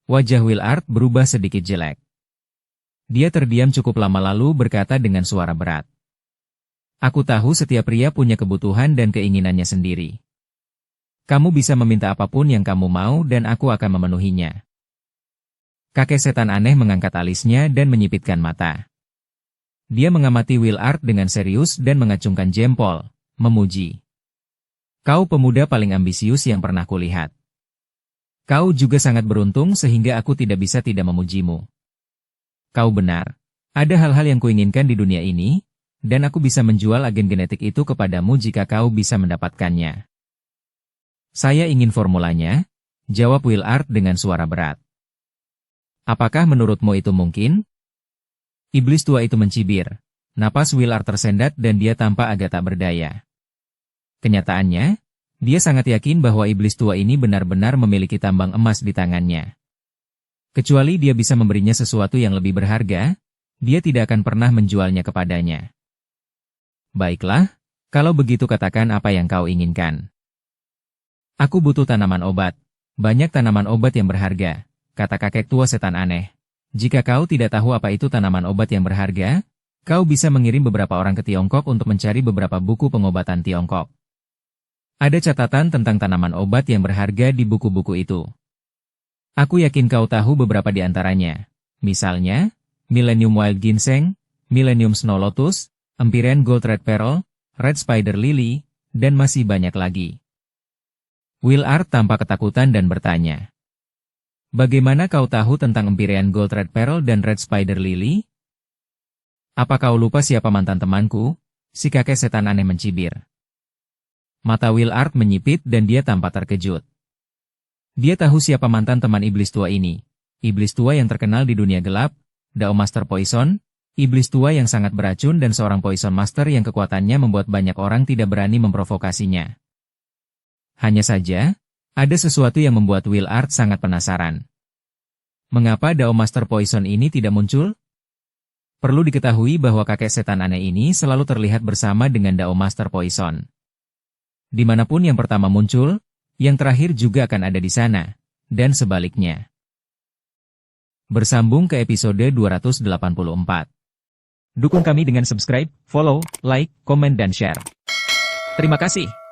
Wajah Willard berubah sedikit jelek. Dia terdiam cukup lama lalu berkata dengan suara berat. Aku tahu setiap pria punya kebutuhan dan keinginannya sendiri. Kamu bisa meminta apapun yang kamu mau dan aku akan memenuhinya. Kakek setan aneh mengangkat alisnya dan menyipitkan mata. Dia mengamati Willard dengan serius dan mengacungkan jempol, memuji. Kau pemuda paling ambisius yang pernah kulihat. Kau juga sangat beruntung sehingga aku tidak bisa tidak memujimu. Kau benar, ada hal-hal yang kuinginkan di dunia ini, dan aku bisa menjual agen genetik itu kepadamu jika kau bisa mendapatkannya. Saya ingin formulanya, jawab Willard dengan suara berat. Apakah menurutmu itu mungkin? Iblis tua itu mencibir. Napas Willard tersendat dan dia tampak agak tak berdaya. Kenyataannya, dia sangat yakin bahwa iblis tua ini benar-benar memiliki tambang emas di tangannya. Kecuali dia bisa memberinya sesuatu yang lebih berharga, dia tidak akan pernah menjualnya kepadanya. Baiklah, kalau begitu katakan apa yang kau inginkan. Aku butuh tanaman obat. Banyak tanaman obat yang berharga, kata kakek tua setan aneh. Jika kau tidak tahu apa itu tanaman obat yang berharga, kau bisa mengirim beberapa orang ke Tiongkok untuk mencari beberapa buku pengobatan Tiongkok. Ada catatan tentang tanaman obat yang berharga di buku-buku itu. Aku yakin kau tahu beberapa di antaranya. Misalnya, Millennium Wild Ginseng, Millennium Snow Lotus, Empyrean Gold Red Pearl, Red Spider Lily, dan masih banyak lagi. Willard tampak ketakutan dan bertanya. Bagaimana kau tahu tentang Empyrean Gold Red Pearl dan Red Spider Lily? Apa kau lupa siapa mantan temanku? Si kakek setan aneh mencibir. Mata Willard menyipit dan dia tampak terkejut. Dia tahu siapa mantan teman iblis tua ini. Iblis tua yang terkenal di dunia gelap, Dao Master Poison, iblis tua yang sangat beracun dan seorang Poison Master yang kekuatannya membuat banyak orang tidak berani memprovokasinya. Hanya saja, ada sesuatu yang membuat Willard sangat penasaran. Mengapa Dao Master Poison ini tidak muncul? Perlu diketahui bahwa kakek setan aneh ini selalu terlihat bersama dengan Dao Master Poison. Dimanapun yang pertama muncul, yang terakhir juga akan ada di sana, dan sebaliknya. Bersambung ke episode 284. Dukung kami dengan subscribe, follow, like, komen dan share. Terima kasih.